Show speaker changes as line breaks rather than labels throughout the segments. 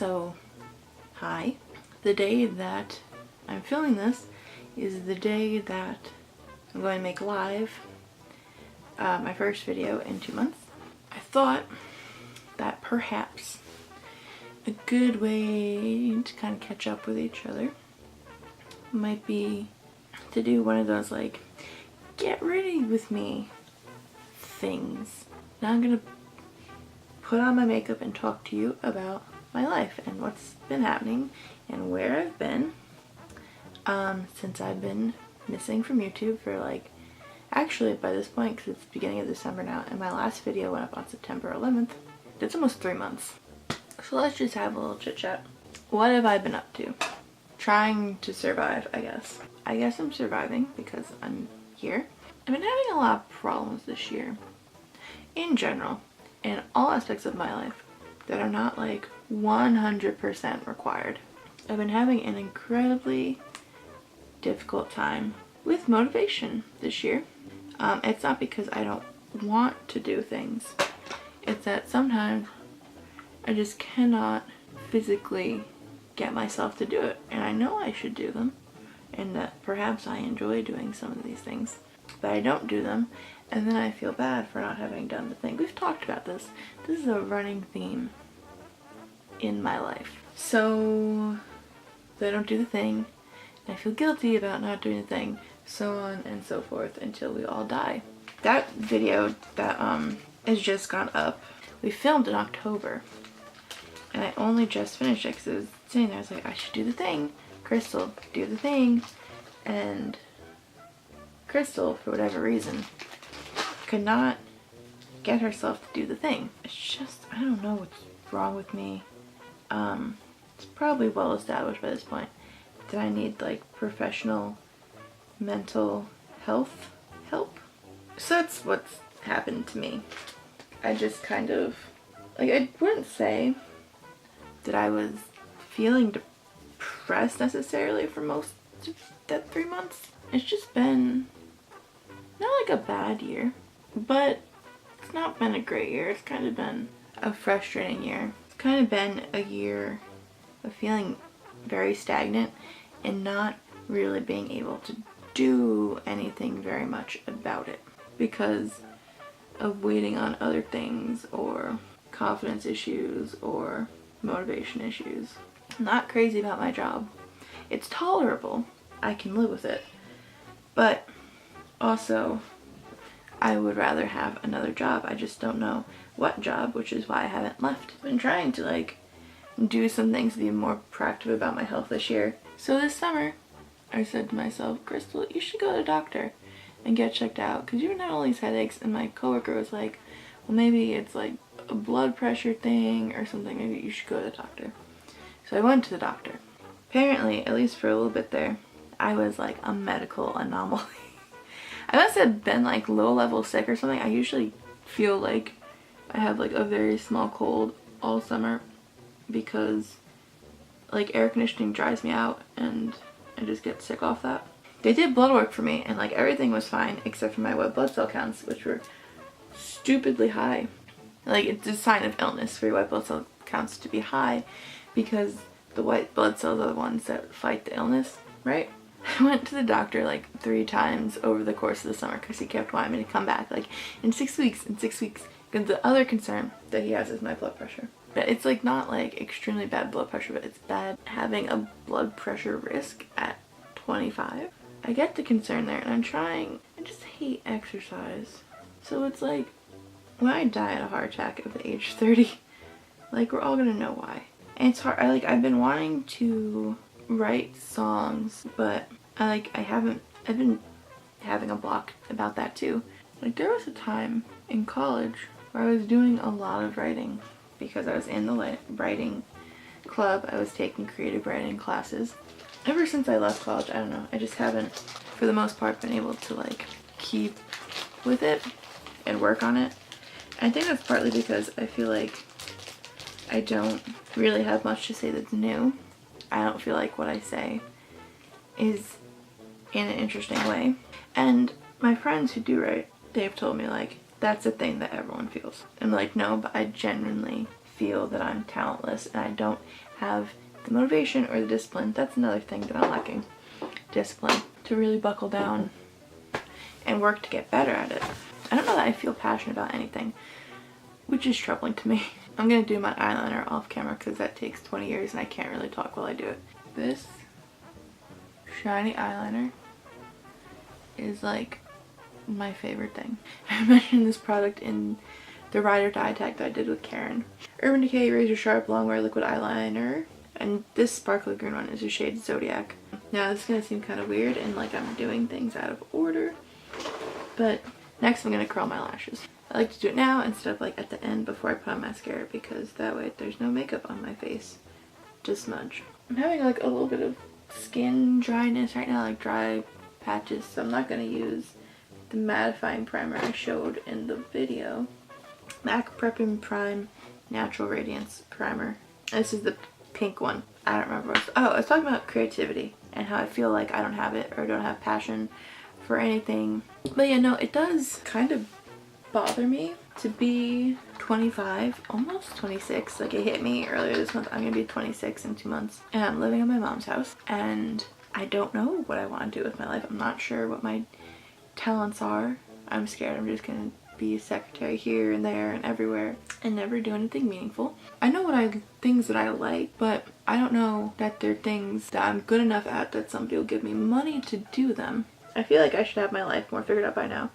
So, hi. The day that I'm filming this is the day that I'm going to make live my first video in 2 months. I thought that perhaps a good way to kind of catch up with each other might be to do one of those like get ready with me things. Now I'm gonna put on my makeup and talk to you about my life and what's been happening and where I've been since I've been missing from YouTube for like, actually by this point, because it's the beginning of December now and my last video went up on September 11th. It's almost 3 months. So let's just have a little chit chat. What have I been up to? Trying to survive, I guess. I guess I'm surviving because I'm here. I've been having a lot of problems this year in general, in all aspects of my life that are not like 100% required. I've been having an incredibly difficult time with motivation this year. It's not because I don't want to do things. It's that sometimes I just cannot physically get myself to do it. And I know I should do them. And that perhaps I enjoy doing some of these things. But I don't do them. And then I feel bad for not having done the thing. We've talked about this. This is a running theme in my life. So I don't do the thing. And I feel guilty about not doing the thing. So on and so forth until we all die. That video that has just gone up, we filmed in October. And I only just finished it because it was sitting there. I was like, I should do the thing. Crystal, do the thing. And Crystal, for whatever reason, could not get herself to do the thing. It's just, I don't know what's wrong with me. It's probably well established by this point that I need like professional mental health help. So that's what's happened to me. I just kind of, like, I wouldn't say that I was feeling depressed necessarily for most of that 3 months. It's just been not like a bad year, but it's not been a great year. It's kind of been a frustrating year. It's kind of been a year of feeling very stagnant and not really being able to do anything very much about it because of waiting on other things or confidence issues or motivation issues. I'm not crazy about my job. It's tolerable. I can live with it. But also, I would rather have another job. I just don't know what job, which is why I haven't left. I've been trying to like do some things to be more proactive about my health this year. So this summer, I said to myself, Crystal, you should go to the doctor and get checked out because you're having all these headaches. And my coworker was like, well, maybe it's like a blood pressure thing or something. Maybe you should go to the doctor. So I went to the doctor. Apparently, at least for a little bit there, I was like a medical anomaly. I must have been like low level sick or something. I usually feel like I have like a very small cold all summer because like air conditioning dries me out and I just get sick off that. They did blood work for me and like everything was fine except for my white blood cell counts, which were stupidly high. Like it's a sign of illness for your white blood cell counts to be high because the white blood cells are the ones that fight the illness, right? I went to the doctor like 3 times over the course of the summer because he kept wanting me to come back like in 6 weeks, because the other concern that he has is my blood pressure. But it's like not like extremely bad blood pressure, but it's bad having a blood pressure risk at 25. I get the concern there and I'm trying. I just hate exercise. So it's like when I die at a heart attack at the age 30, like we're all gonna know why. And it's hard. I've been wanting to write songs, but I've been having a block about that too. Like there was a time in college where I was doing a lot of writing because I was in the writing club. I was taking creative writing classes. Ever since I left college, I don't know, I just haven't for the most part been able to like keep with it and work on it. And I think that's partly because I feel like I don't really have much to say that's new. I don't feel like what I say is in an interesting way. And my friends who do write, they've told me like, that's a thing that everyone feels. I'm like, no, but I genuinely feel that I'm talentless and I don't have the motivation or the discipline. That's another thing that I'm lacking. Discipline. To really buckle down and work to get better at it. I don't know that I feel passionate about anything, which is troubling to me. I'm gonna do my eyeliner off camera because that takes 20 years and I can't really talk while I do it. This shiny eyeliner is like my favorite thing. I mentioned this product in the Ride or Die tag that I did with Karen. Urban Decay Razor Sharp Longwear Liquid Eyeliner, and this sparkly green one is a shade Zodiac. Now this is gonna seem kind of weird and like I'm doing things out of order, but next I'm gonna curl my lashes. I like to do it now instead of like at the end before I put on mascara, because that way there's no makeup on my face to smudge. I'm having like a little bit of skin dryness right now, like dry patches, so I'm not gonna use the mattifying primer I showed in the video. MAC Prep and Prime Natural Radiance Primer. This is the pink one. I don't remember what I was talking about creativity and how I feel like I don't have it or don't have passion for anything. But yeah, no, it does kind of bother me to be 25, almost 26. Like it hit me earlier this month. I'm gonna be 26 in 2 months and I'm living in my mom's house and I don't know what I want to do with my life. I'm not sure what my talents are. I'm scared I'm just gonna be a secretary here and there and everywhere and never do anything meaningful. I know things that I like, but I don't know that they're things that I'm good enough at that somebody will give me money to do them. I feel like I should have my life more figured out by now.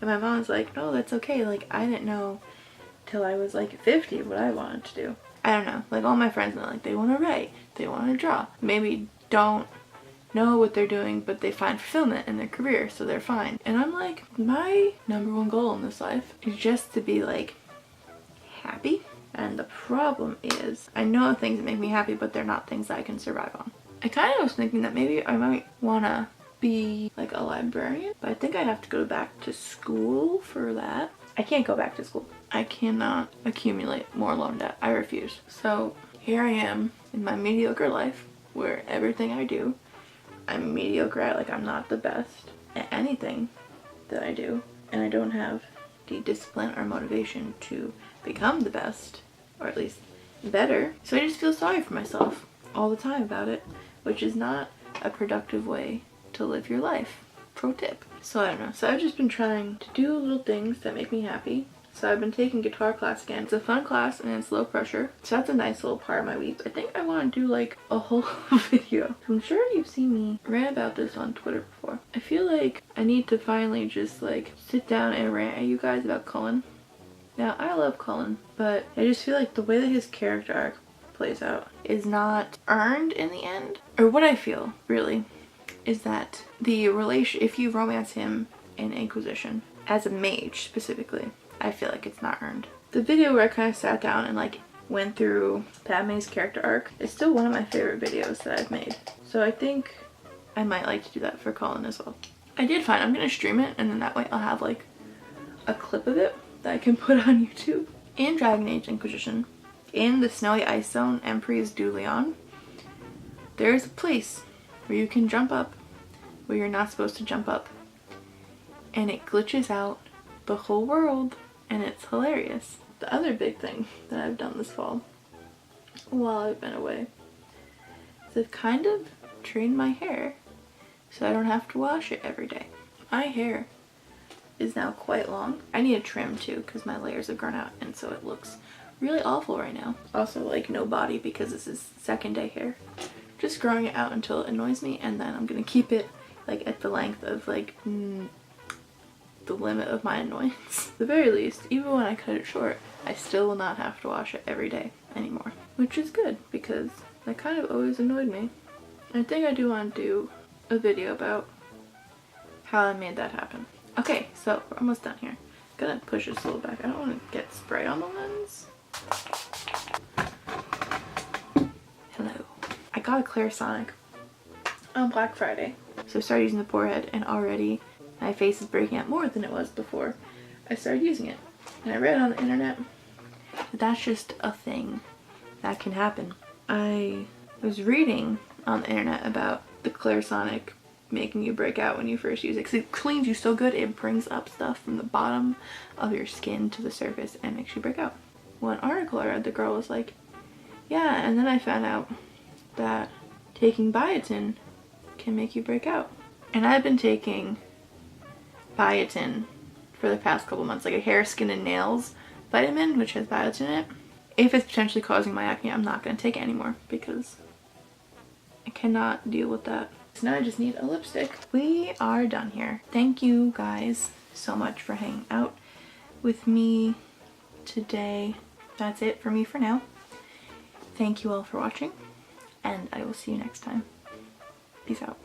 And my mom's like, no, that's okay. Like, I didn't know till I was like 50 what I wanted to do. I don't know. Like, all my friends know, like, they want to write, they want to draw. Maybe don't know what they're doing, but they find fulfillment in their career, so they're fine. And I'm like, my #1 goal in this life is just to be like happy. And the problem is, I know things that make me happy, but they're not things that I can survive on. I kind of was thinking that maybe I might want to be like a librarian, but I think I have to go back to school for that. I can't go back to school. I cannot accumulate more loan debt. I refuse. So here I am in my mediocre life where everything I do, I'm mediocre at. Like, I'm not the best at anything that I do, and I don't have the discipline or motivation to become the best, or at least better. So I just feel sorry for myself all the time about it, which is not a productive way to live your life. Pro tip. So I don't know. So I've just been trying to do little things that make me happy. So I've been taking guitar class again. It's a fun class and it's low pressure. So that's a nice little part of my week. I think I want to do like a whole video. I'm sure you've seen me rant about this on Twitter before. I feel like I need to finally just like sit down and rant at you guys about Cullen. Now, I love Cullen, but I just feel like the way that his character arc plays out is not earned in the end. Or what I feel, really, is that the if you romance him in Inquisition, as a mage specifically, I feel like it's not earned. The video where I kind of sat down and like went through Padme's character arc is still one of my favorite videos that I've made. So I think I might like to do that for Cullen as well. I did find I'm gonna stream it, and then that way I'll have like a clip of it that I can put on YouTube. In Dragon Age Inquisition, in the Snowy Ice Zone, Emprise du Lion, there's a place where you can jump up where you're not supposed to jump up, and it glitches out the whole world, and it's hilarious. The other big thing that I've done this fall while I've been away is I've kind of trained my hair so I don't have to wash it every day. My hair is now quite long. I need a trim too because my layers have grown out, and so it looks really awful right now. Also, like, no body because this is second day hair. Just growing it out until it annoys me, and then I'm gonna keep it like at the length of like the limit of my annoyance. At the very least, even when I cut it short, I still will not have to wash it every day anymore, which is good because that kind of always annoyed me. I think I do want to do a video about how I made that happen. Okay, so we're almost done here. I'm gonna push this a little back. I don't want to get spray on the lens. Hello. I got a Clarisonic on Black Friday. So I started using the forehead, and already my face is breaking out more than it was before I started using it. And I read on the internet that that's just a thing that can happen. I was reading on the internet about the Clarisonic making you break out when you first use it, because it cleans you so good it brings up stuff from the bottom of your skin to the surface and makes you break out. one article I read, the girl was like, yeah, and then I found out that taking biotin can make you break out. And I've been taking biotin for the past couple months, like a hair, skin, and nails vitamin, which has biotin in it. If it's potentially causing my acne, I'm not going to take it anymore because I cannot deal with that. So now I just need a lipstick. We are done here. Thank you guys so much for hanging out with me today. That's it for me for now. Thank you all for watching, and I will see you next time. Peace out.